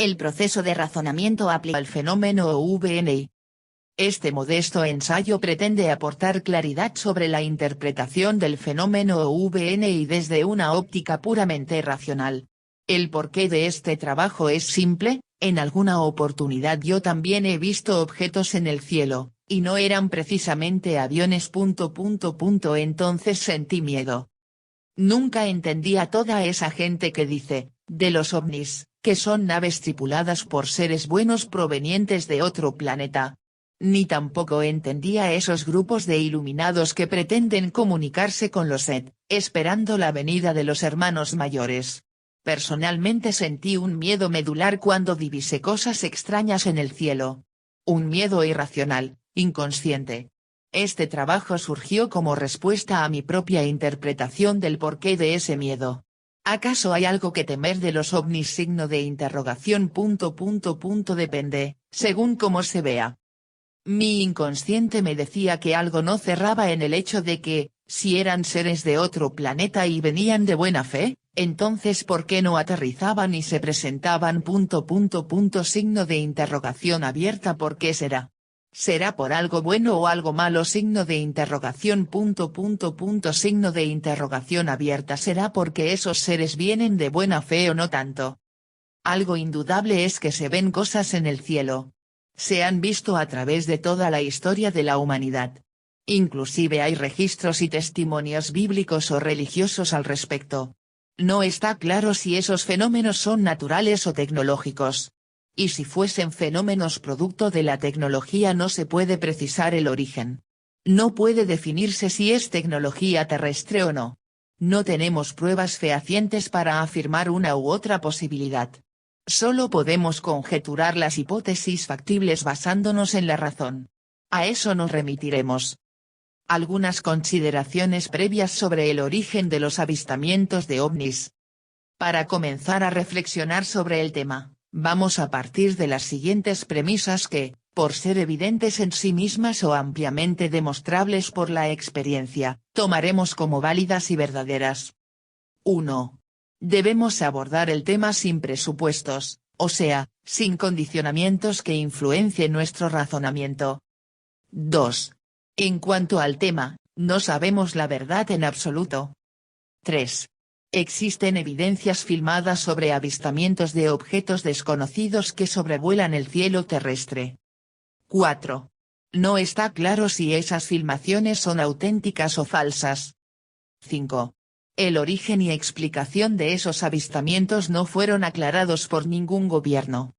El proceso de razonamiento aplica al fenómeno VNI. Este modesto ensayo pretende aportar claridad sobre la interpretación del fenómeno VNI desde una óptica puramente racional. El porqué de este trabajo es simple: en alguna oportunidad yo también he visto objetos en el cielo, y no eran precisamente aviones. Entonces sentí miedo. Nunca entendí a toda esa gente que dice, de los ovnis, que son naves tripuladas por seres buenos provenientes de otro planeta. Ni tampoco entendía a esos grupos de iluminados que pretenden comunicarse con los SET, esperando la venida de los hermanos mayores. Personalmente sentí un miedo medular cuando divisé cosas extrañas en el cielo. Un miedo irracional, inconsciente. Este trabajo surgió como respuesta a mi propia interpretación del porqué de ese miedo. ¿Acaso hay algo que temer de los ovnis? Depende, según cómo se vea. Mi inconsciente me decía que algo no cerraba en el hecho de que, si eran seres de otro planeta y venían de buena fe, entonces ¿por qué no aterrizaban y se presentaban? ¿Por qué será? ¿Será por algo bueno o algo malo? ¿Será porque esos seres vienen de buena fe o no tanto? Algo indudable es que se ven cosas en el cielo. Se han visto a través de toda la historia de la humanidad. Inclusive hay registros y testimonios bíblicos o religiosos al respecto. No está claro si esos fenómenos son naturales o tecnológicos. Y si fuesen fenómenos producto de la tecnología no se puede precisar el origen. No puede definirse si es tecnología terrestre o no. No tenemos pruebas fehacientes para afirmar una u otra posibilidad. Solo podemos conjeturar las hipótesis factibles basándonos en la razón. A eso nos remitiremos. Algunas consideraciones previas sobre el origen de los avistamientos de ovnis. Para comenzar a reflexionar sobre el tema, vamos a partir de las siguientes premisas que, por ser evidentes en sí mismas o ampliamente demostrables por la experiencia, tomaremos como válidas y verdaderas. 1. Debemos abordar el tema sin presupuestos, o sea, sin condicionamientos que influencien nuestro razonamiento. 2. En cuanto al tema, no sabemos la verdad en absoluto. 3. Existen evidencias filmadas sobre avistamientos de objetos desconocidos que sobrevuelan el cielo terrestre. 4. No está claro si esas filmaciones son auténticas o falsas. 5. El origen y explicación de esos avistamientos no fueron aclarados por ningún gobierno.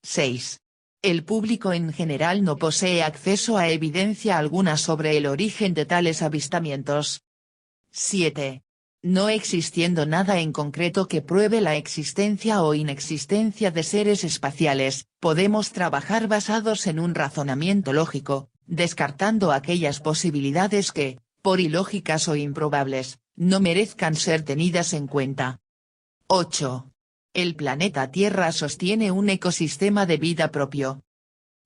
6. El público en general no posee acceso a evidencia alguna sobre el origen de tales avistamientos. 7. No existiendo nada en concreto que pruebe la existencia o inexistencia de seres espaciales, podemos trabajar basados en un razonamiento lógico, descartando aquellas posibilidades que, por ilógicas o improbables, no merezcan ser tenidas en cuenta. 8. El planeta Tierra sostiene un ecosistema de vida propio.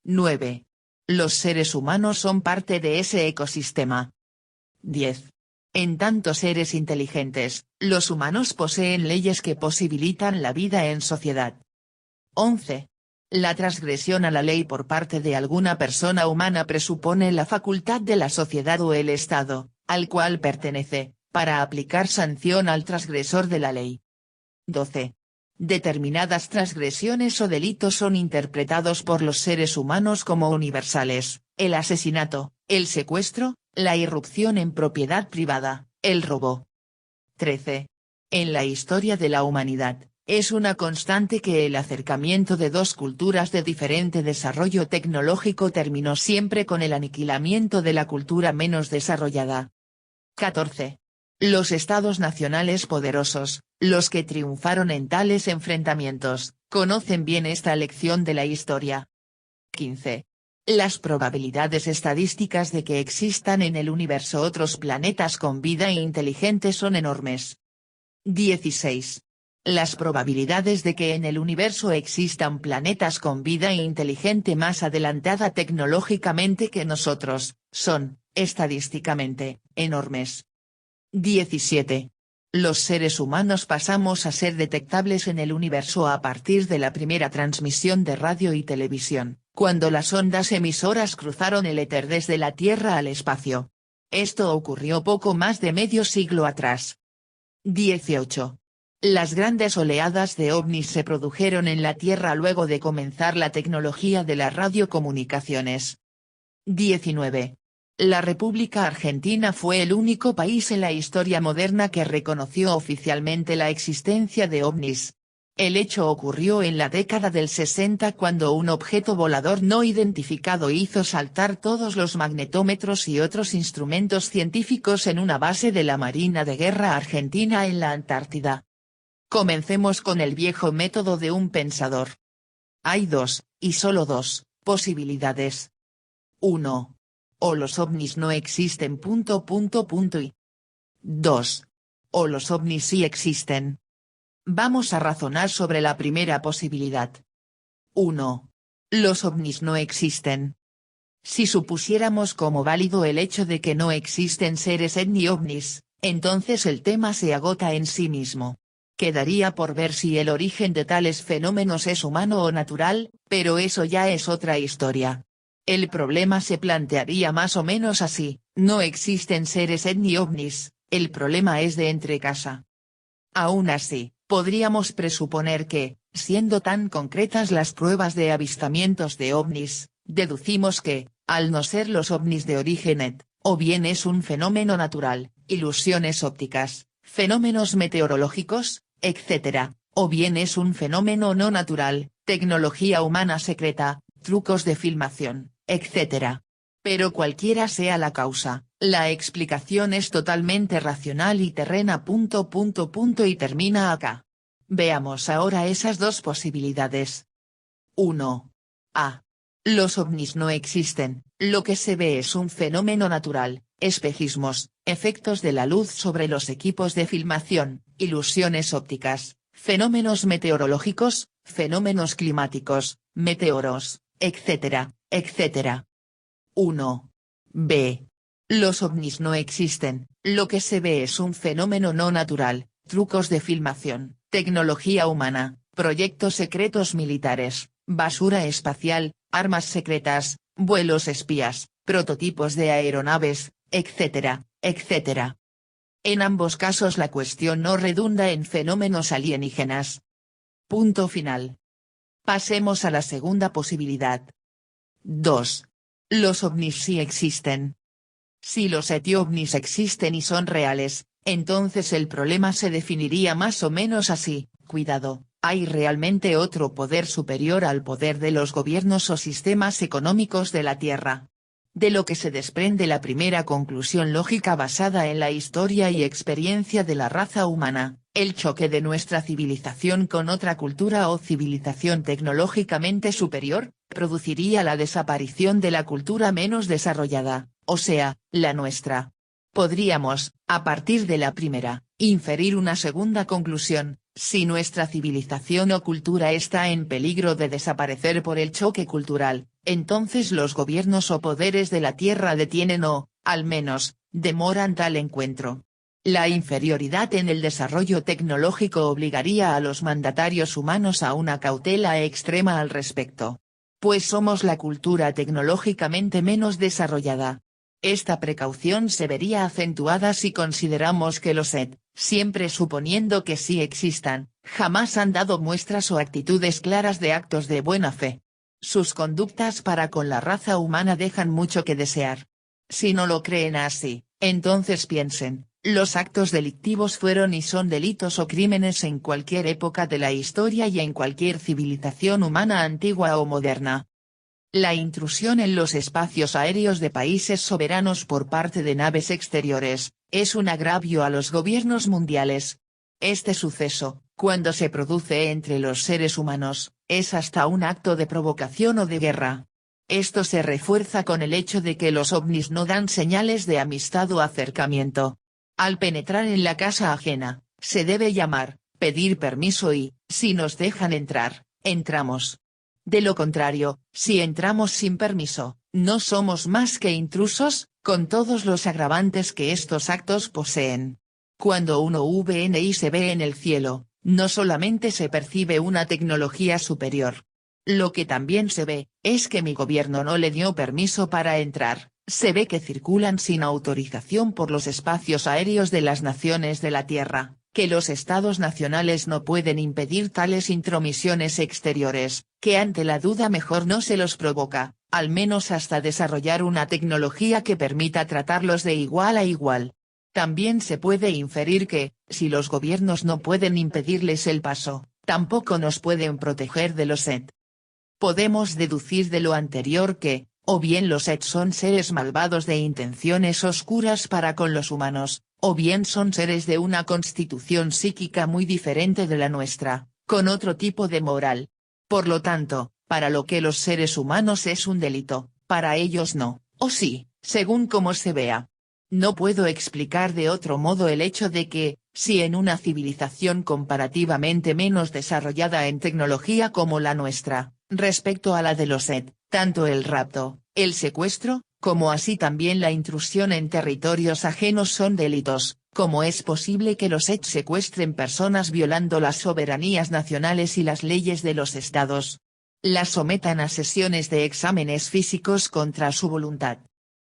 9. Los seres humanos son parte de ese ecosistema. 10. En tanto seres inteligentes, los humanos poseen leyes que posibilitan la vida en sociedad. 11. La transgresión a la ley por parte de alguna persona humana presupone la facultad de la sociedad o el Estado, al cual pertenece, para aplicar sanción al transgresor de la ley. 12. Determinadas transgresiones o delitos son interpretados por los seres humanos como universales: el asesinato, el secuestro, la irrupción en propiedad privada, el robo. 13. En la historia de la humanidad, es una constante que el acercamiento de dos culturas de diferente desarrollo tecnológico terminó siempre con el aniquilamiento de la cultura menos desarrollada. 14. Los estados nacionales poderosos, los que triunfaron en tales enfrentamientos, conocen bien esta lección de la historia. 15. Las probabilidades estadísticas de que existan en el universo otros planetas con vida inteligente son enormes. 16. Las probabilidades de que en el universo existan planetas con vida inteligente más adelantada tecnológicamente que nosotros, son, estadísticamente, enormes. 17. Los seres humanos pasamos a ser detectables en el universo a partir de la primera transmisión de radio y televisión, cuando las ondas emisoras cruzaron el éter desde la Tierra al espacio. Esto ocurrió poco más de medio siglo atrás. 18. Las grandes oleadas de ovnis se produjeron en la Tierra luego de comenzar la tecnología de las radiocomunicaciones. 19. La República Argentina fue el único país en la historia moderna que reconoció oficialmente la existencia de ovnis. El hecho ocurrió en la década del 60 cuando un objeto volador no identificado hizo saltar todos los magnetómetros y otros instrumentos científicos en una base de la Marina de Guerra Argentina en la Antártida. Comencemos con el viejo método de un pensador. Hay dos, y solo dos, posibilidades. 1. O los ovnis no existen. Y 2. O los ovnis sí existen. Vamos a razonar sobre la primera posibilidad. 1. Los ovnis no existen. Si supusiéramos como válido el hecho de que no existen seres ni ovnis, entonces el tema se agota en sí mismo. Quedaría por ver si el origen de tales fenómenos es humano o natural, pero eso ya es otra historia. El problema se plantearía más o menos así: no existen seres ni ovnis, el problema es de entre casa. Aún así, podríamos presuponer que, siendo tan concretas las pruebas de avistamientos de ovnis, deducimos que, al no ser los ovnis de origen o bien es un fenómeno natural, ilusiones ópticas, fenómenos meteorológicos, etc., o bien es un fenómeno no natural, tecnología humana secreta, trucos de filmación, etc. Pero cualquiera sea la causa, la explicación es totalmente racional y terrena. Y termina acá. Veamos ahora esas dos posibilidades. 1. A. Los ovnis no existen, lo que se ve es un fenómeno natural, espejismos, efectos de la luz sobre los equipos de filmación, ilusiones ópticas, fenómenos meteorológicos, fenómenos climáticos, meteoros, etc., etc. 1. B. Los ovnis no existen, lo que se ve es un fenómeno no natural, trucos de filmación, tecnología humana, proyectos secretos militares, basura espacial, armas secretas, vuelos espías, prototipos de aeronaves, etc., etc. En ambos casos la cuestión no redunda en fenómenos alienígenas. Punto final. Pasemos a la segunda posibilidad. 2. Los ovnis sí existen. Si los ovnis existen y son reales, entonces el problema se definiría más o menos así: cuidado, ¿hay realmente otro poder superior al poder de los gobiernos o sistemas económicos de la Tierra? De lo que se desprende la primera conclusión lógica basada en la historia y experiencia de la raza humana: el choque de nuestra civilización con otra cultura o civilización tecnológicamente superior, produciría la desaparición de la cultura menos desarrollada, o sea, la nuestra. Podríamos, a partir de la primera, inferir una segunda conclusión: si nuestra civilización o cultura está en peligro de desaparecer por el choque cultural, entonces los gobiernos o poderes de la Tierra detienen o, al menos, demoran tal encuentro. La inferioridad en el desarrollo tecnológico obligaría a los mandatarios humanos a una cautela extrema al respecto. Pues somos la cultura tecnológicamente menos desarrollada. Esta precaución se vería acentuada si consideramos que los siempre suponiendo que sí existan, jamás han dado muestras o actitudes claras de actos de buena fe. Sus conductas para con la raza humana dejan mucho que desear. Si no lo creen así, entonces piensen: los actos delictivos fueron y son delitos o crímenes en cualquier época de la historia y en cualquier civilización humana antigua o moderna. La intrusión en los espacios aéreos de países soberanos por parte de naves exteriores, es un agravio a los gobiernos mundiales. Este suceso, cuando se produce entre los seres humanos, es hasta un acto de provocación o de guerra. Esto se refuerza con el hecho de que los ovnis no dan señales de amistad o acercamiento. Al penetrar en la casa ajena, se debe llamar, pedir permiso y, si nos dejan entrar, entramos. De lo contrario, si entramos sin permiso, no somos más que intrusos, con todos los agravantes que estos actos poseen. Cuando uno viene y se ve en el cielo, no solamente se percibe una tecnología superior. Lo que también se ve, es que mi gobierno no le dio permiso para entrar, se ve que circulan sin autorización por los espacios aéreos de las naciones de la Tierra, que los estados nacionales no pueden impedir tales intromisiones exteriores, que ante la duda mejor no se los provoca, al menos hasta desarrollar una tecnología que permita tratarlos de igual a igual. También se puede inferir que, si los gobiernos no pueden impedirles el paso, tampoco nos pueden proteger de los ET. Podemos deducir de lo anterior que, o bien los ET son seres malvados de intenciones oscuras para con los humanos, o bien son seres de una constitución psíquica muy diferente de la nuestra, con otro tipo de moral. Por lo tanto, para lo que los seres humanos es un delito, para ellos no, o sí, según como se vea. No puedo explicar de otro modo el hecho de que, si en una civilización comparativamente menos desarrollada en tecnología como la nuestra, respecto a la de los ET, tanto el rapto, el secuestro, como así también la intrusión en territorios ajenos son delitos, ¿cómo es posible que los ET secuestren personas violando las soberanías nacionales y las leyes de los estados? Las sometan a sesiones de exámenes físicos contra su voluntad.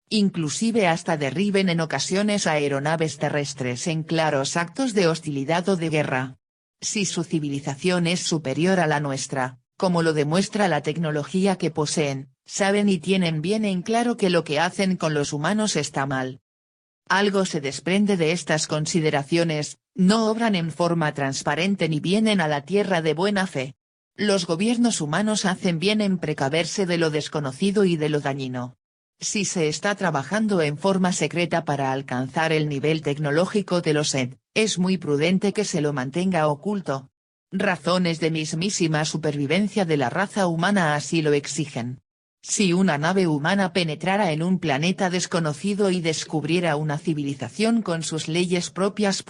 Inclusive hasta derriben en ocasiones aeronaves terrestres en claros actos de hostilidad o de guerra. Si su civilización es superior a la nuestra, como lo demuestra la tecnología que poseen, saben y tienen bien en claro que lo que hacen con los humanos está mal. Algo se desprende de estas consideraciones, no obran en forma transparente ni vienen a la tierra de buena fe. Los gobiernos humanos hacen bien en precaverse de lo desconocido y de lo dañino. Si se está trabajando en forma secreta para alcanzar el nivel tecnológico de los ET, es muy prudente que se lo mantenga oculto. Razones de mismísima supervivencia de la raza humana así lo exigen. Si una nave humana penetrara en un planeta desconocido y descubriera una civilización con sus leyes propias.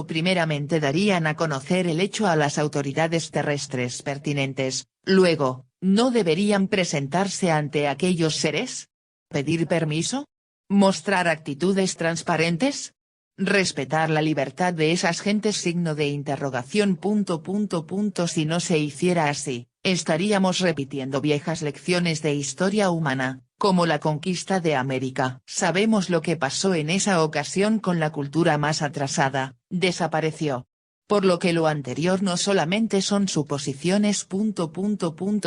Primeramente darían a conocer el hecho a las autoridades terrestres pertinentes, luego, ¿no deberían presentarse ante aquellos seres? ¿Pedir permiso? ¿Mostrar actitudes transparentes? ¿Respetar la libertad de esas gentes? Signo de interrogación. Si no se hiciera así, estaríamos repitiendo viejas lecciones de historia humana, como la conquista de América. Sabemos lo que pasó en esa ocasión con la cultura más atrasada, desapareció. Por lo que lo anterior no solamente son suposiciones.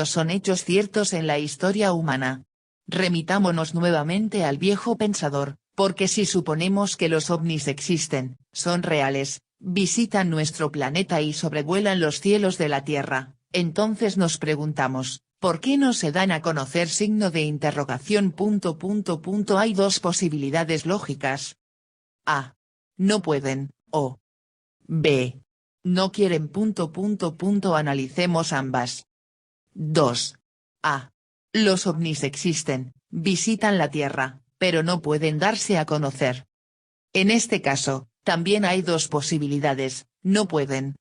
Son hechos ciertos en la historia humana. Remitámonos nuevamente al viejo pensador, porque si suponemos que los ovnis existen, son reales, visitan nuestro planeta y sobrevuelan los cielos de la Tierra, entonces nos preguntamos, ¿por qué no se dan a conocer? Signo de interrogación. Hay dos posibilidades lógicas. A. No pueden, o B. No quieren. Analicemos ambas. 2. A. Los ovnis existen, visitan la Tierra, pero no pueden darse a conocer. En este caso, también hay dos posibilidades, no pueden.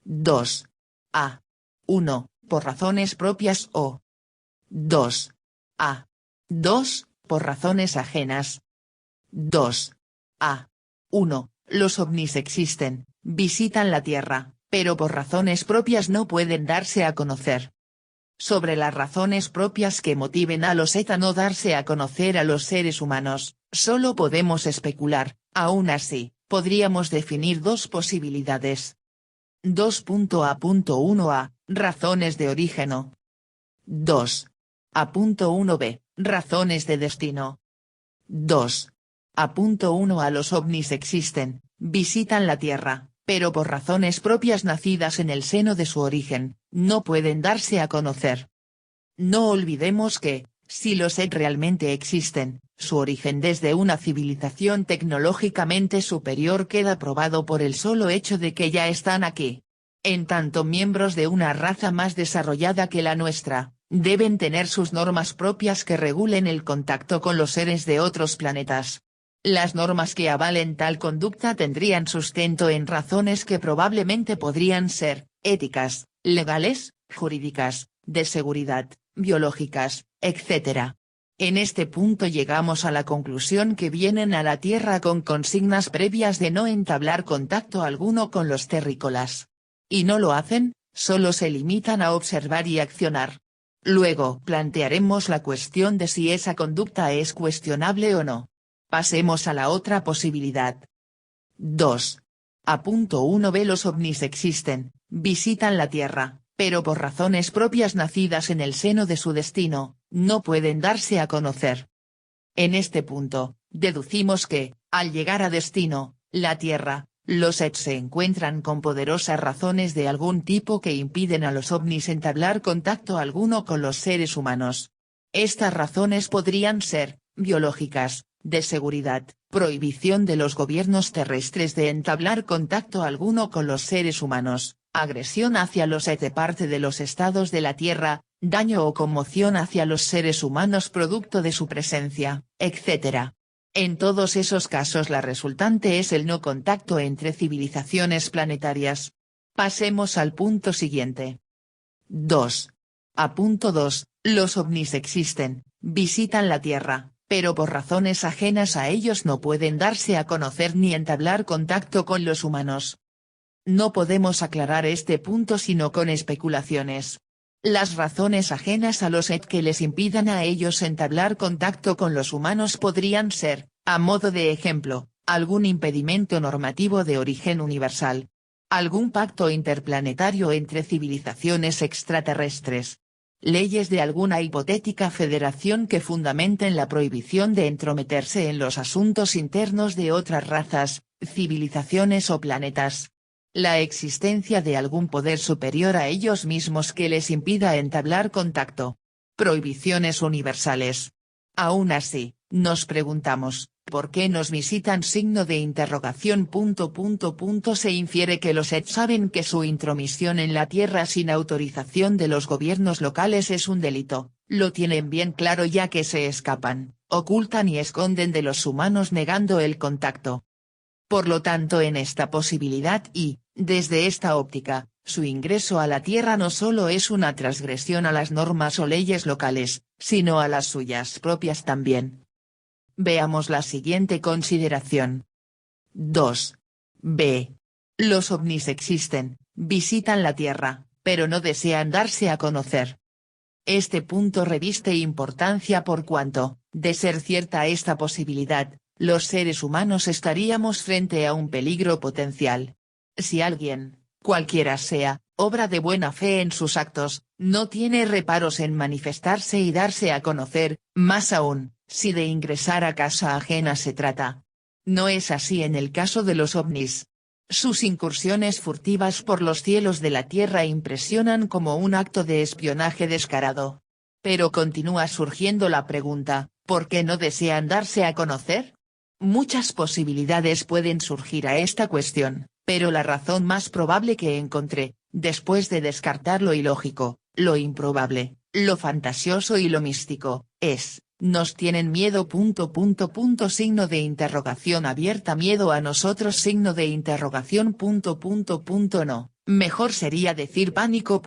2. A. 1. Por razones propias o 2. A. 2. Por razones ajenas. 2. A. 1. Los ovnis existen, visitan la Tierra, pero por razones propias no pueden darse a conocer. Sobre las razones propias que motiven a los ET a no darse a conocer a los seres humanos, solo podemos especular, aún así, podríamos definir dos posibilidades. 2.A.1a, razones de origen. 2. A.1b, razones de destino. 2. A.1a los ovnis existen, visitan la Tierra, pero por razones propias nacidas en el seno de su origen, no pueden darse a conocer. No olvidemos que, si los ET realmente existen, su origen desde una civilización tecnológicamente superior queda probado por el solo hecho de que ya están aquí. En tanto miembros de una raza más desarrollada que la nuestra, deben tener sus normas propias que regulen el contacto con los seres de otros planetas. Las normas que avalen tal conducta tendrían sustento en razones que probablemente podrían ser, éticas, legales, jurídicas, de seguridad, biológicas, etc. En este punto llegamos a la conclusión que vienen a la Tierra con consignas previas de no entablar contacto alguno con los terrícolas. Y no lo hacen, solo se limitan a observar y accionar. Luego plantearemos la cuestión de si esa conducta es cuestionable o no. Pasemos a la otra posibilidad. 2. A punto 1b. Los ovnis existen, visitan la Tierra, pero por razones propias nacidas en el seno de su destino, no pueden darse a conocer. En este punto, deducimos que, al llegar a destino, la Tierra, los ET se encuentran con poderosas razones de algún tipo que impiden a los ovnis entablar contacto alguno con los seres humanos. Estas razones podrían ser, biológicas, de seguridad, prohibición de los gobiernos terrestres de entablar contacto alguno con los seres humanos, agresión hacia los ET de parte de los estados de la Tierra, daño o conmoción hacia los seres humanos producto de su presencia, etc. En todos esos casos la resultante es el no contacto entre civilizaciones planetarias. Pasemos al punto siguiente. 2. A punto 2, los ovnis existen, visitan la Tierra, pero por razones ajenas a ellos no pueden darse a conocer ni entablar contacto con los humanos. No podemos aclarar este punto sino con especulaciones. Las razones ajenas a los ET que les impidan a ellos entablar contacto con los humanos podrían ser, a modo de ejemplo, algún impedimento normativo de origen universal. Algún pacto interplanetario entre civilizaciones extraterrestres. Leyes de alguna hipotética federación que fundamenten la prohibición de entrometerse en los asuntos internos de otras razas, civilizaciones o planetas. La existencia de algún poder superior a ellos mismos que les impida entablar contacto. Prohibiciones universales. Aún así, nos preguntamos, ¿por qué nos visitan? Signo de interrogación. Se infiere que los ET saben que su intromisión en la Tierra sin autorización de los gobiernos locales es un delito, lo tienen bien claro ya que se escapan, ocultan y esconden de los humanos negando el contacto. Por lo tanto en esta posibilidad y, desde esta óptica, su ingreso a la Tierra no solo es una transgresión a las normas o leyes locales, sino a las suyas propias también. Veamos la siguiente consideración. 2. B. Los ovnis existen, visitan la Tierra, pero no desean darse a conocer. Este punto reviste importancia por cuanto, de ser cierta esta posibilidad, los seres humanos estaríamos frente a un peligro potencial. Si alguien, cualquiera sea, obra de buena fe en sus actos, no tiene reparos en manifestarse y darse a conocer, más aún, si de ingresar a casa ajena se trata. No es así en el caso de los ovnis. Sus incursiones furtivas por los cielos de la Tierra impresionan como un acto de espionaje descarado. Pero continúa surgiendo la pregunta, ¿por qué no desean darse a conocer? Muchas posibilidades pueden surgir a esta cuestión, pero la razón más probable que encontré, después de descartar lo ilógico, lo improbable, lo fantasioso y lo místico, es, nos tienen miedo. Signo de interrogación abierta. Miedo a nosotros. Signo de interrogación. No, mejor sería decir pánico.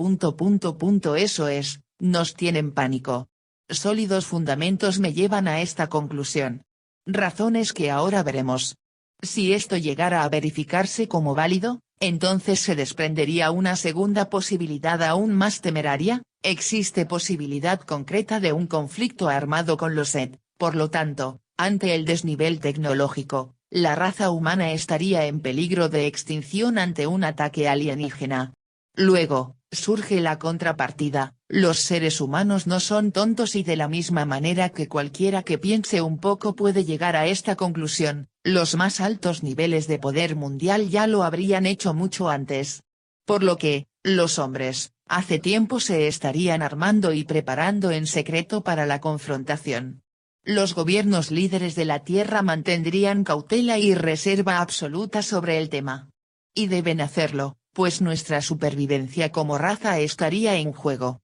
Eso es, nos tienen pánico. Sólidos fundamentos me llevan a esta conclusión. Razones que ahora veremos. Si esto llegara a verificarse como válido, entonces se desprendería una segunda posibilidad aún más temeraria. Existe posibilidad concreta de un conflicto armado con los ET, por lo tanto, ante el desnivel tecnológico, la raza humana estaría en peligro de extinción ante un ataque alienígena. Luego, surge la contrapartida, los seres humanos no son tontos y de la misma manera que cualquiera que piense un poco puede llegar a esta conclusión, los más altos niveles de poder mundial ya lo habrían hecho mucho antes. Por lo que, los hombres, hace tiempo se estarían armando y preparando en secreto para la confrontación. Los gobiernos líderes de la Tierra mantendrían cautela y reserva absoluta sobre el tema. Y deben hacerlo, pues nuestra supervivencia como raza estaría en juego.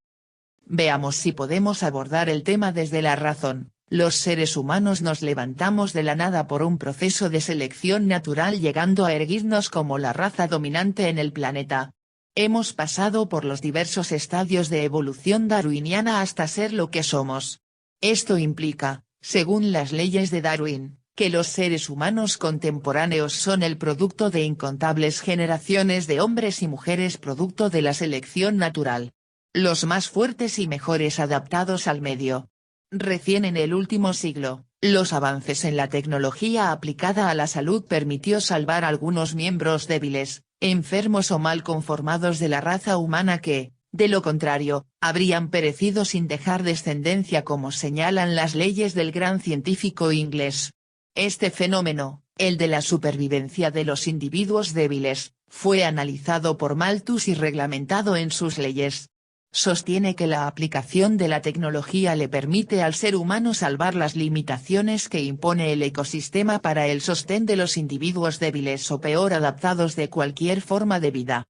Veamos si podemos abordar el tema desde la razón. Los seres humanos nos levantamos de la nada por un proceso de selección natural llegando a erguirnos como la raza dominante en el planeta. Hemos pasado por los diversos estadios de evolución darwiniana hasta ser lo que somos. Esto implica, según las leyes de Darwin, que los seres humanos contemporáneos son el producto de incontables generaciones de hombres y mujeres producto de la selección natural. Los más fuertes y mejores adaptados al medio. Recién en el último siglo, los avances en la tecnología aplicada a la salud permitió salvar algunos miembros débiles, enfermos o mal conformados de la raza humana que, de lo contrario, habrían perecido sin dejar descendencia como señalan las leyes del gran científico inglés. Este fenómeno, el de la supervivencia de los individuos débiles, fue analizado por Malthus y reglamentado en sus leyes. Sostiene que la aplicación de la tecnología le permite al ser humano salvar las limitaciones que impone el ecosistema para el sostén de los individuos débiles o peor adaptados de cualquier forma de vida.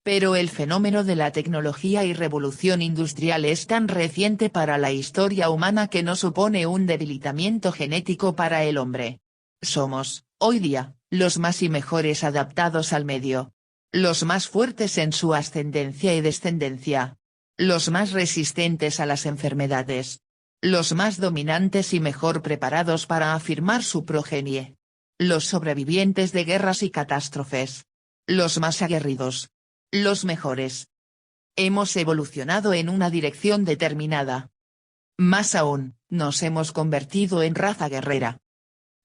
Pero el fenómeno de la tecnología y revolución industrial es tan reciente para la historia humana que no supone un debilitamiento genético para el hombre. Somos, hoy día, los más y mejores adaptados al medio. Los más fuertes en su ascendencia y descendencia. Los más resistentes a las enfermedades. Los más dominantes y mejor preparados para afirmar su progenie. Los sobrevivientes de guerras y catástrofes. Los más aguerridos. Los mejores. Hemos evolucionado en una dirección determinada. Más aún, nos hemos convertido en raza guerrera.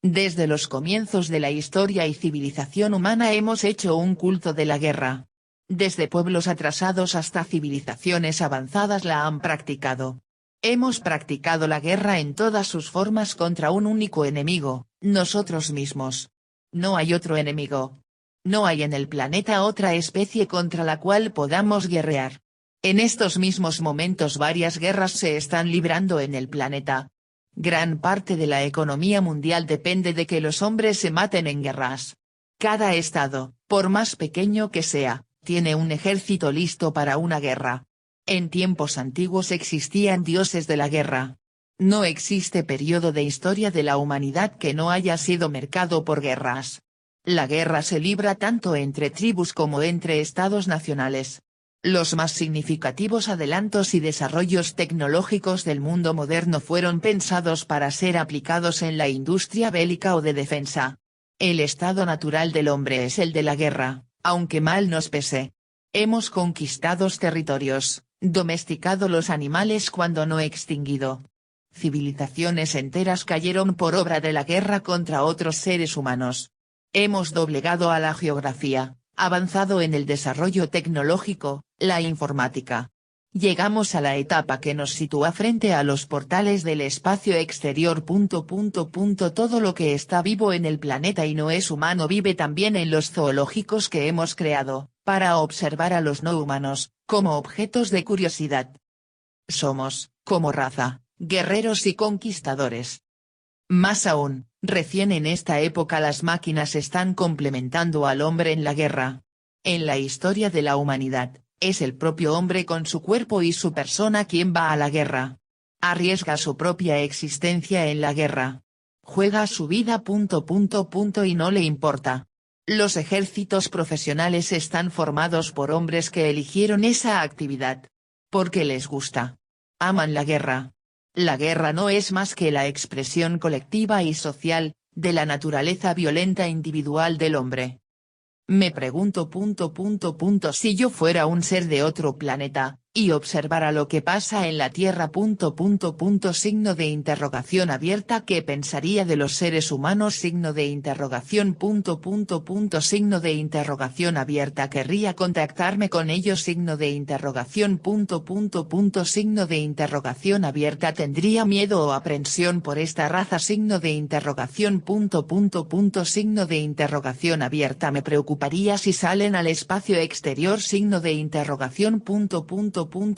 Desde los comienzos de la historia y civilización humana hemos hecho un culto de la guerra. Desde pueblos atrasados hasta civilizaciones avanzadas la han practicado. Hemos practicado la guerra en todas sus formas contra un único enemigo, nosotros mismos. No hay otro enemigo. No hay en el planeta otra especie contra la cual podamos guerrear. En estos mismos momentos varias guerras se están librando en el planeta. Gran parte de la economía mundial depende de que los hombres se maten en guerras. Cada estado, por más pequeño que sea, tiene un ejército listo para una guerra. En tiempos antiguos existían dioses de la guerra. No existe periodo de historia de la humanidad que no haya sido marcado por guerras. La guerra se libra tanto entre tribus como entre estados nacionales. Los más significativos adelantos y desarrollos tecnológicos del mundo moderno fueron pensados para ser aplicados en la industria bélica o de defensa. El estado natural del hombre es el de la guerra, aunque mal nos pese. Hemos conquistado territorios, domesticado los animales cuando no extinguido. Civilizaciones enteras cayeron por obra de la guerra contra otros seres humanos. Hemos doblegado a la geografía, avanzado en el desarrollo tecnológico, la informática. Llegamos a la etapa que nos sitúa frente a los portales del espacio exterior. Todo lo que está vivo en el planeta y no es humano vive también en los zoológicos que hemos creado, para observar a los no humanos, como objetos de curiosidad. Somos, como raza, guerreros y conquistadores. Más aún, recién en esta época las máquinas están complementando al hombre en la guerra. En la historia de la humanidad, es el propio hombre con su cuerpo y su persona quien va a la guerra. Arriesga su propia existencia en la guerra. Juega su vida. Y no le importa. Los ejércitos profesionales están formados por hombres que eligieron esa actividad. Porque les gusta. Aman la guerra. La guerra no es más que la expresión colectiva y social, de la naturaleza violenta individual del hombre. Me pregunto. Si yo fuera un ser de otro planeta, y observara lo que pasa en la Tierra. Signo de interrogación abierta. ¿Qué pensaría de los seres humanos? Signo de interrogación. Signo de interrogación abierta. ¿Querría contactarme con ellos? Signo de interrogación. Signo de interrogación abierta. ¿Tendría miedo o aprensión por esta raza? Signo de interrogación. Signo de interrogación abierta. ¿Me preocuparía si salen al espacio exterior? Signo de interrogación.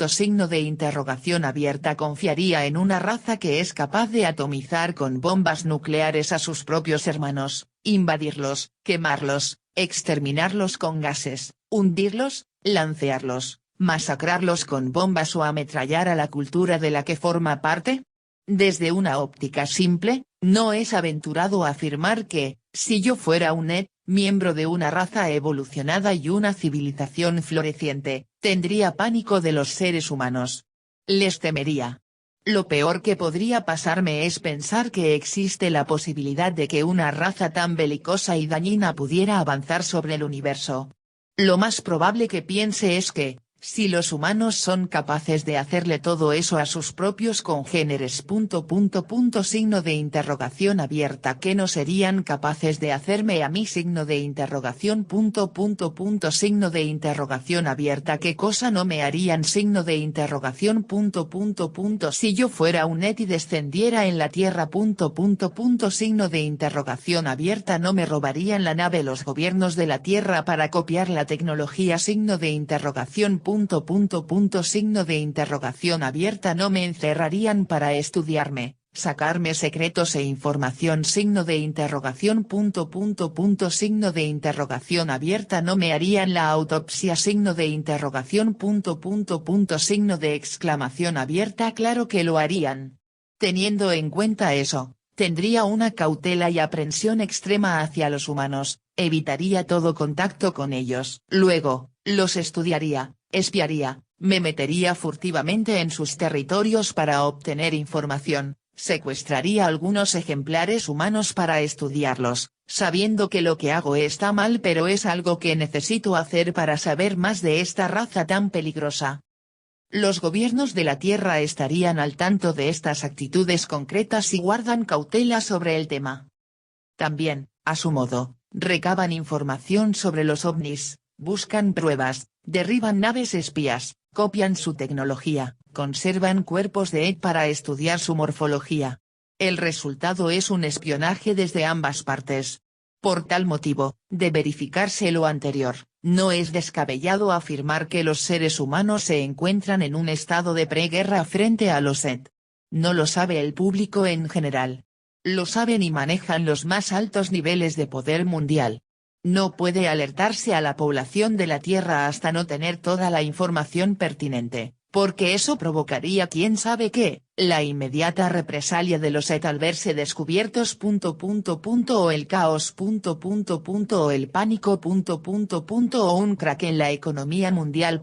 Signo de interrogación abierta. ¿Confiaría en una raza que es capaz de atomizar con bombas nucleares a sus propios hermanos, invadirlos, quemarlos, exterminarlos con gases, hundirlos, lancearlos, masacrarlos con bombas o ametrallar a la cultura de la que forma parte? Desde una óptica simple, no es aventurado afirmar que, si yo fuera un miembro de una raza evolucionada y una civilización floreciente, tendría pánico de los seres humanos. Les temería. Lo peor que podría pasarme es pensar que existe la posibilidad de que una raza tan belicosa y dañina pudiera avanzar sobre el universo. Lo más probable que piense es que, si los humanos son capaces de hacerle todo eso a sus propios congéneres. Signo de interrogación abierta. ¿Qué no serían capaces de hacerme a mí? Signo de interrogación. Signo de interrogación abierta. ¿Qué cosa no me harían? Signo de interrogación. Si yo fuera un ET y descendiera en la Tierra. Signo de interrogación abierta. ¿No me robarían la nave los gobiernos de la Tierra para copiar la tecnología? Signo de interrogación. Signo de interrogación abierta. ¿No me encerrarían para estudiarme, sacarme secretos e información? Signo de interrogación. Signo de interrogación abierta. ¿No me harían la autopsia? Signo de interrogación. Signo de exclamación abierta. Claro que lo harían. Teniendo en cuenta eso, tendría una cautela y aprensión extrema hacia los humanos, evitaría todo contacto con ellos. Luego, los estudiaría, espiaría, me metería furtivamente en sus territorios para obtener información, secuestraría algunos ejemplares humanos para estudiarlos, sabiendo que lo que hago está mal, pero es algo que necesito hacer para saber más de esta raza tan peligrosa. Los gobiernos de la Tierra estarían al tanto de estas actitudes concretas y guardan cautela sobre el tema. También, a su modo, recaban información sobre los ovnis, buscan pruebas, derriban naves espías, copian su tecnología, conservan cuerpos de ET para estudiar su morfología. El resultado es un espionaje desde ambas partes. Por tal motivo, de verificarse lo anterior, no es descabellado afirmar que los seres humanos se encuentran en un estado de preguerra frente a los ET. No lo sabe el público en general. Lo saben y manejan los más altos niveles de poder mundial. No puede alertarse a la población de la Tierra hasta no tener toda la información pertinente, porque eso provocaría quién sabe qué, la inmediata represalia de los ET al verse descubiertos. O el caos. O el pánico. O un crack en la economía mundial.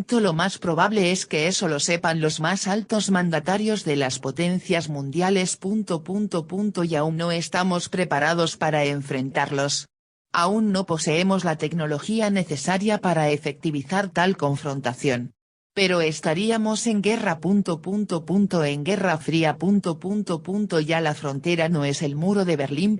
Lo más probable es que eso lo sepan los más altos mandatarios de las potencias mundiales. Y aún no estamos preparados para enfrentarlos. Aún no poseemos la tecnología necesaria para efectivizar tal confrontación. Pero estaríamos en guerra. En guerra fría. Ya la frontera no es el muro de Berlín.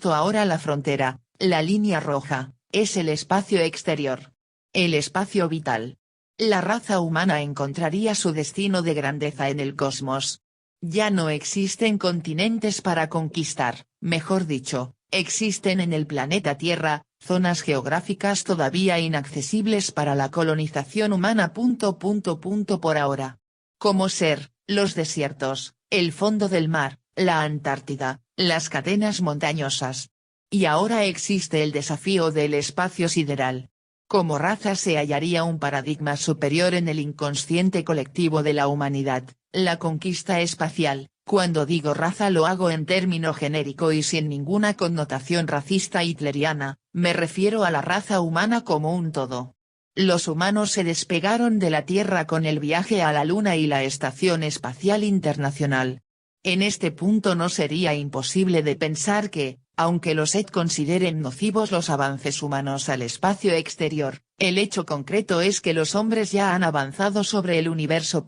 Ahora la frontera, la línea roja, es el espacio exterior. El espacio vital. La raza humana encontraría su destino de grandeza en el cosmos. Ya no existen continentes para conquistar, mejor dicho, existen en el planeta Tierra, zonas geográficas todavía inaccesibles para la colonización humana. Por ahora. Como ser, los desiertos, el fondo del mar, la Antártida, las cadenas montañosas. Y ahora existe el desafío del espacio sideral. Como raza se hallaría un paradigma superior en el inconsciente colectivo de la humanidad, la conquista espacial. Cuando digo raza lo hago en término genérico y sin ninguna connotación racista hitleriana, me refiero a la raza humana como un todo. Los humanos se despegaron de la Tierra con el viaje a la Luna y la Estación Espacial Internacional. En este punto no sería imposible de pensar que, aunque los ET consideren nocivos los avances humanos al espacio exterior, el hecho concreto es que los hombres ya han avanzado sobre el universo.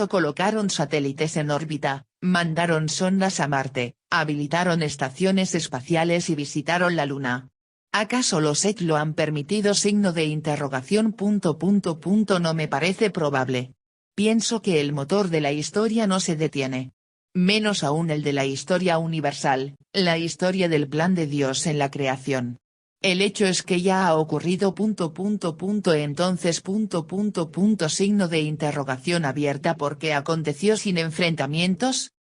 Colocaron satélites en órbita, mandaron sondas a Marte, habilitaron estaciones espaciales y visitaron la Luna. ¿Acaso los ET lo han permitido? Signo de interrogación. No me parece probable. Pienso que el motor de la historia no se detiene. Menos aún el de la historia universal, la historia del plan de Dios en la creación. El hecho es que ya ha ocurrido. Entonces. Signo de interrogación abierta. ¿Por qué aconteció sin enfrentamientos?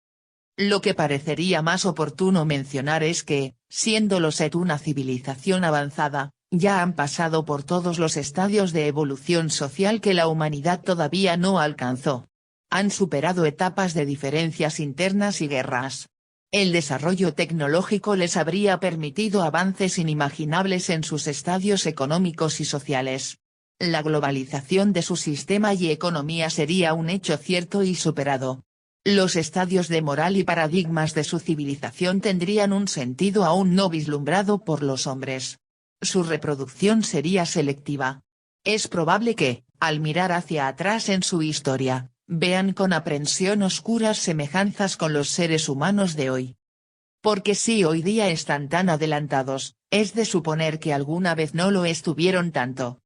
Lo que parecería más oportuno mencionar es que, siendo los ET una civilización avanzada, ya han pasado por todos los estadios de evolución social que la humanidad todavía no alcanzó. Han superado etapas de diferencias internas y guerras. El desarrollo tecnológico les habría permitido avances inimaginables en sus estadios económicos y sociales. La globalización de su sistema y economía sería un hecho cierto y superado. Los estadios de moral y paradigmas de su civilización tendrían un sentido aún no vislumbrado por los hombres. Su reproducción sería selectiva. Es probable que, al mirar hacia atrás en su historia, vean con aprensión oscuras semejanzas con los seres humanos de hoy. Porque si hoy día están tan adelantados, es de suponer que alguna vez no lo estuvieron tanto.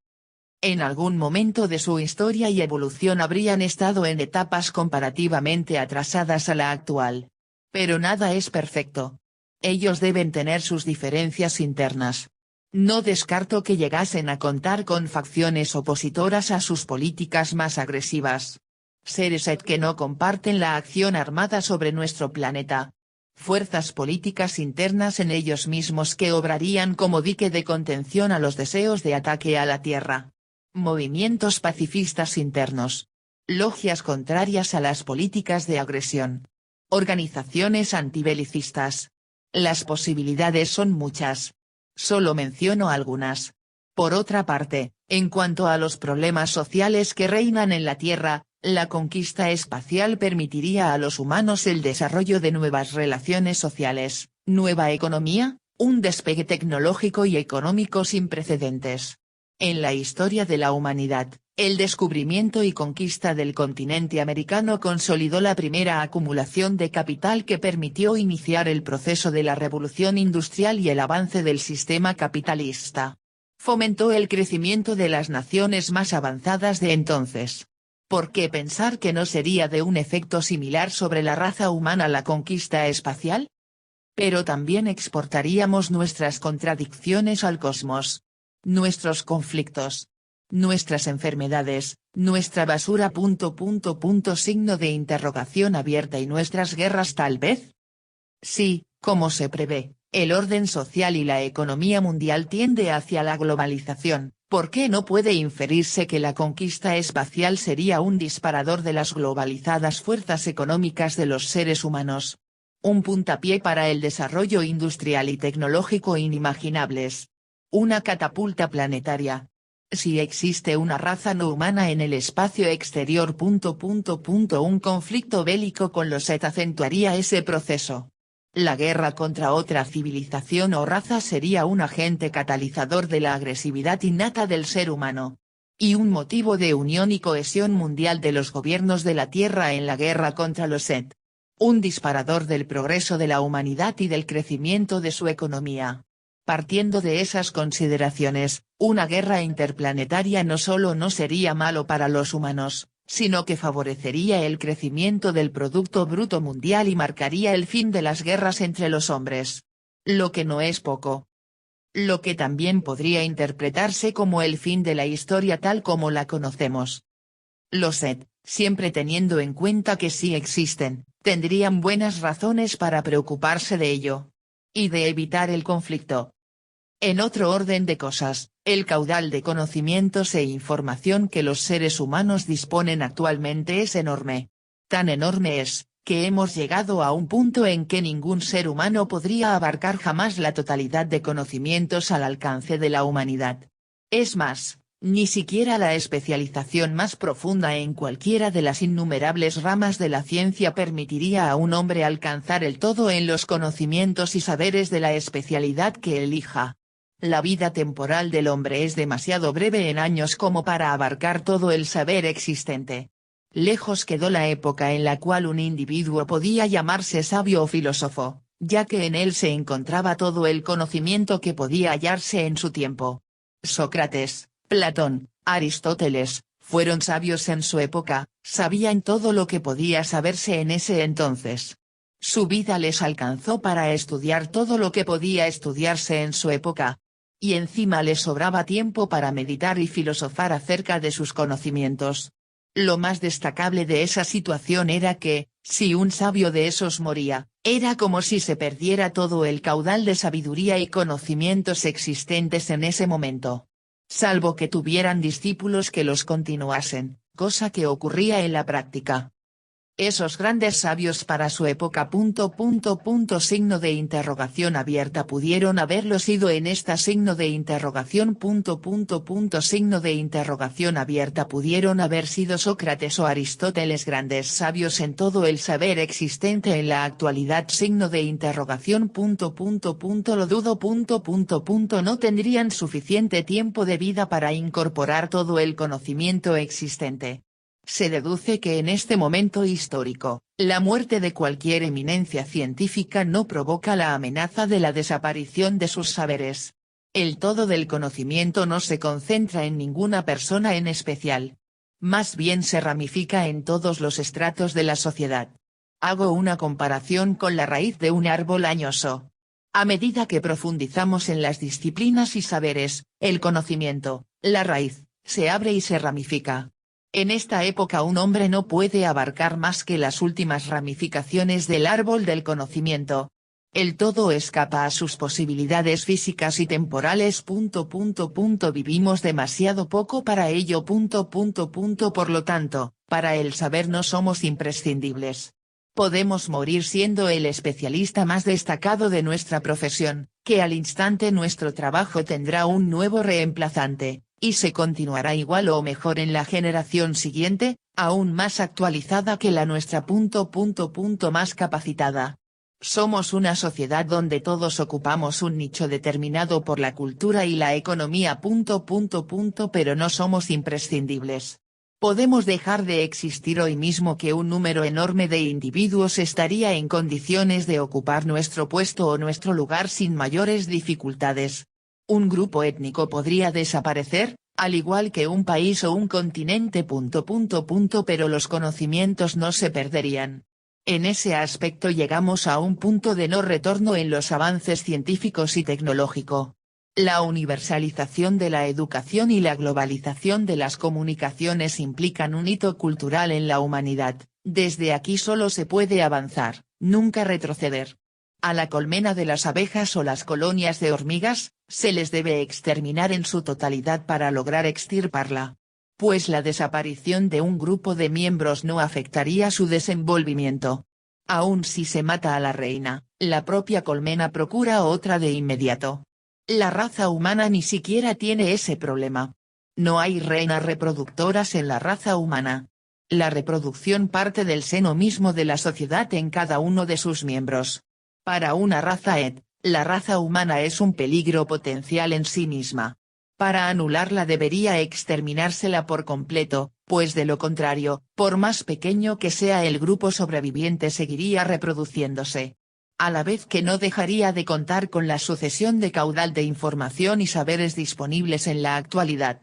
En algún momento de su historia y evolución habrían estado en etapas comparativamente atrasadas a la actual. Pero nada es perfecto. Ellos deben tener sus diferencias internas. No descarto que llegasen a contar con facciones opositoras a sus políticas más agresivas. Seres que no comparten la acción armada sobre nuestro planeta. Fuerzas políticas internas en ellos mismos que obrarían como dique de contención a los deseos de ataque a la Tierra. Movimientos pacifistas internos. Logias contrarias a las políticas de agresión. Organizaciones antibelicistas. Las posibilidades son muchas. Solo menciono algunas. Por otra parte, en cuanto a los problemas sociales que reinan en la Tierra, la conquista espacial permitiría a los humanos el desarrollo de nuevas relaciones sociales, nueva economía, un despegue tecnológico y económico sin precedentes. En la historia de la humanidad, el descubrimiento y conquista del continente americano consolidó la primera acumulación de capital que permitió iniciar el proceso de la revolución industrial y el avance del sistema capitalista. Fomentó el crecimiento de las naciones más avanzadas de entonces. ¿Por qué pensar que no sería de un efecto similar sobre la raza humana la conquista espacial? Pero también exportaríamos nuestras contradicciones al cosmos. Nuestros conflictos. Nuestras enfermedades, nuestra basura. Signo de interrogación abierta y nuestras guerras tal vez. Sí, como se prevé, el orden social y la economía mundial tiende hacia la globalización. ¿Por qué no puede inferirse que la conquista espacial sería un disparador de las globalizadas fuerzas económicas de los seres humanos? Un puntapié para el desarrollo industrial y tecnológico inimaginables. Una catapulta planetaria. Si existe una raza no humana en el espacio exterior. Un conflicto bélico con los Sith acentuaría ese proceso. La guerra contra otra civilización o raza sería un agente catalizador de la agresividad innata del ser humano. Y un motivo de unión y cohesión mundial de los gobiernos de la Tierra en la guerra contra los Sith. Un disparador del progreso de la humanidad y del crecimiento de su economía. Partiendo de esas consideraciones, una guerra interplanetaria no solo no sería malo para los humanos, sino que favorecería el crecimiento del Producto Bruto Mundial y marcaría el fin de las guerras entre los hombres. Lo que no es poco. Lo que también podría interpretarse como el fin de la historia tal como la conocemos. Los Sith, siempre teniendo en cuenta que sí existen, tendrían buenas razones para preocuparse de ello. Y de evitar el conflicto. En otro orden de cosas, el caudal de conocimientos e información que los seres humanos disponen actualmente es enorme. Tan enorme es, que hemos llegado a un punto en que ningún ser humano podría abarcar jamás la totalidad de conocimientos al alcance de la humanidad. Es más, ni siquiera la especialización más profunda en cualquiera de las innumerables ramas de la ciencia permitiría a un hombre alcanzar el todo en los conocimientos y saberes de la especialidad que elija. La vida temporal del hombre es demasiado breve en años como para abarcar todo el saber existente. Lejos quedó la época en la cual un individuo podía llamarse sabio o filósofo, ya que en él se encontraba todo el conocimiento que podía hallarse en su tiempo. Sócrates, Platón, Aristóteles, fueron sabios en su época, sabían todo lo que podía saberse en ese entonces. Su vida les alcanzó para estudiar todo lo que podía estudiarse en su época. Y encima les sobraba tiempo para meditar y filosofar acerca de sus conocimientos. Lo más destacable de esa situación era que, si un sabio de esos moría, era como si se perdiera todo el caudal de sabiduría y conocimientos existentes en ese momento. Salvo que tuvieran discípulos que los continuasen, cosa que ocurría en la práctica. Esos grandes sabios para su época. Signo de interrogación abierta pudieron haberlo sido en esta signo de interrogación. Signo de interrogación abierta pudieron haber sido Sócrates o Aristóteles, grandes sabios en todo el saber existente en la actualidad. Signo de interrogación. Lo dudo. No tendrían suficiente tiempo de vida para incorporar todo el conocimiento existente. Se deduce que en este momento histórico, la muerte de cualquier eminencia científica no provoca la amenaza de la desaparición de sus saberes. El todo del conocimiento no se concentra en ninguna persona en especial. Más bien se ramifica en todos los estratos de la sociedad. Hago una comparación con la raíz de un árbol añoso. A medida que profundizamos en las disciplinas y saberes, el conocimiento, la raíz, se abre y se ramifica. En esta época un hombre no puede abarcar más que las últimas ramificaciones del árbol del conocimiento. El todo escapa a sus posibilidades físicas y temporales. Vivimos demasiado poco para ello. Por lo tanto, para el saber no somos imprescindibles. Podemos morir siendo el especialista más destacado de nuestra profesión, que al instante nuestro trabajo tendrá un nuevo reemplazante, y se continuará igual o mejor en la generación siguiente, aún más actualizada que la nuestra. Más capacitada. Somos una sociedad donde todos ocupamos un nicho determinado por la cultura y la economía. Pero no somos imprescindibles. Podemos dejar de existir hoy mismo que un número enorme de individuos estaría en condiciones de ocupar nuestro puesto o nuestro lugar sin mayores dificultades. Un grupo étnico podría desaparecer, al igual que un país o un continente. Pero los conocimientos no se perderían. En ese aspecto llegamos a un punto de no retorno en los avances científicos y tecnológico. La universalización de la educación y la globalización de las comunicaciones implican un hito cultural en la humanidad. Desde aquí solo se puede avanzar, nunca retroceder. A la colmena de las abejas o las colonias de hormigas, se les debe exterminar en su totalidad para lograr extirparla. Pues la desaparición de un grupo de miembros no afectaría su desenvolvimiento. Aun si se mata a la reina, la propia colmena procura otra de inmediato. La raza humana ni siquiera tiene ese problema. No hay reinas reproductoras en la raza humana. La reproducción parte del seno mismo de la sociedad en cada uno de sus miembros. Para una raza la raza humana es un peligro potencial en sí misma. Para anularla debería exterminársela por completo, pues de lo contrario, por más pequeño que sea el grupo sobreviviente seguiría reproduciéndose. A la vez que no dejaría de contar con la sucesión de caudal de información y saberes disponibles en la actualidad.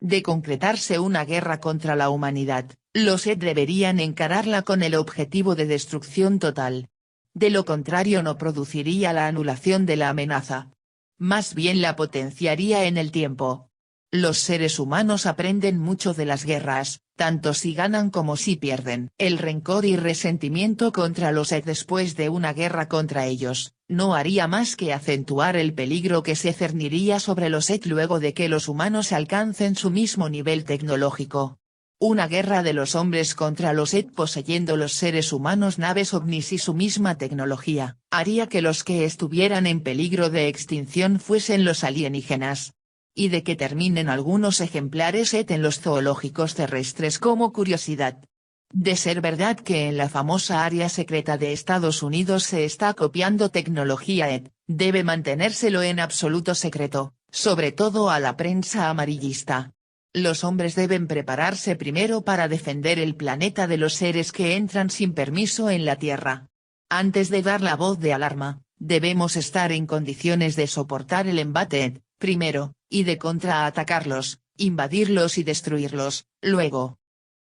De concretarse una guerra contra la humanidad, los deberían encararla con el objetivo de destrucción total. De lo contrario no produciría la anulación de la amenaza. Más bien la potenciaría en el tiempo. Los seres humanos aprenden mucho de las guerras, tanto si ganan como si pierden. El rencor y resentimiento contra los después de una guerra contra ellos, no haría más que acentuar el peligro que se cerniría sobre los luego de que los humanos alcancen su mismo nivel tecnológico. Una guerra de los hombres contra los poseyendo los seres humanos naves ovnis y su misma tecnología, haría que los que estuvieran en peligro de extinción fuesen los alienígenas. Y de que terminen algunos ejemplares en los zoológicos terrestres como curiosidad. De ser verdad que en la famosa área secreta de Estados Unidos se está copiando tecnología debe mantenérselo en absoluto secreto, sobre todo a la prensa amarillista. Los hombres deben prepararse primero para defender el planeta de los seres que entran sin permiso en la Tierra. Antes de dar la voz de alarma, debemos estar en condiciones de soportar el embate, primero, y de contraatacarlos, invadirlos y destruirlos, luego.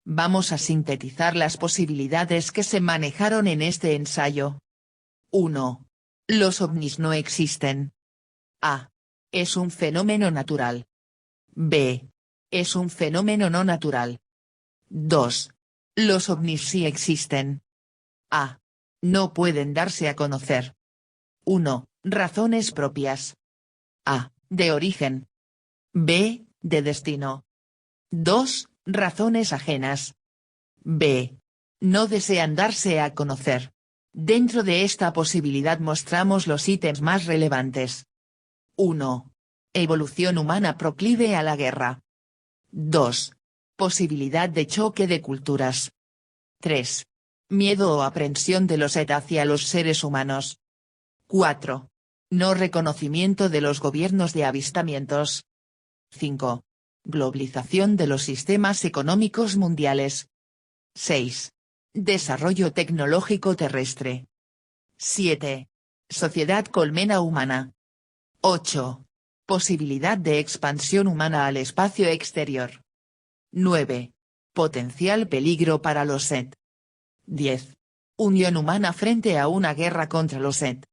Vamos a sintetizar las posibilidades que se manejaron en este ensayo. 1. Los ovnis no existen. A. Es un fenómeno natural. B. Es un fenómeno no natural. 2. Los ovnis sí existen. A. No pueden darse a conocer. 1. Razones propias. A. De origen. B. De destino. 2. Razones ajenas. B. No desean darse a conocer. Dentro de esta posibilidad mostramos los ítems más relevantes. 1. Evolución humana proclive a la guerra. 2. Posibilidad de choque de culturas. 3. Miedo o aprensión de los Sith hacia los seres humanos. 4. No reconocimiento de los gobiernos de avistamientos. 5. Globalización de los sistemas económicos mundiales. 6. Desarrollo tecnológico terrestre. 7. Sociedad colmena humana. 8. Posibilidad de expansión humana al espacio exterior. 9. Potencial peligro para los Sith. 10. Unión humana frente a una guerra contra los Sith.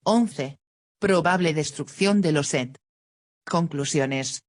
11. Probable destrucción de los Sith. Conclusiones.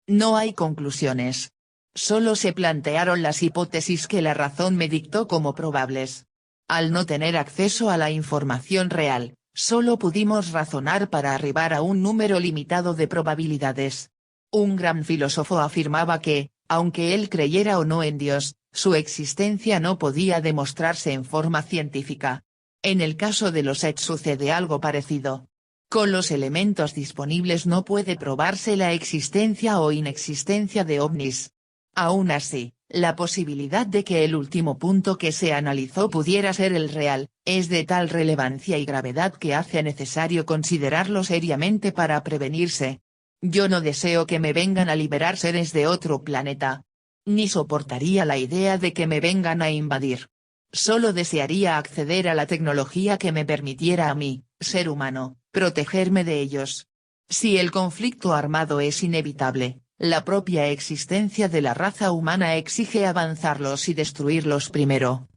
No hay conclusiones. Solo se plantearon las hipótesis que la razón me dictó como probables. Al no tener acceso a la información real, solo pudimos razonar para arribar a un número limitado de probabilidades. Un gran filósofo afirmaba que, aunque él creyera o no en Dios, su existencia no podía demostrarse en forma científica. En el caso de los Sith sucede algo parecido. Con los elementos disponibles no puede probarse la existencia o inexistencia de ovnis. Aún así, la posibilidad de que el último punto que se analizó pudiera ser el real, es de tal relevancia y gravedad que hace necesario considerarlo seriamente para prevenirse. Yo no deseo que me vengan a liberar seres de otro planeta. Ni soportaría la idea de que me vengan a invadir. Solo desearía acceder a la tecnología que me permitiera a mí, ser humano, protegerme de ellos. Si el conflicto armado es inevitable, la propia existencia de la raza humana exige avanzarlos y destruirlos primero.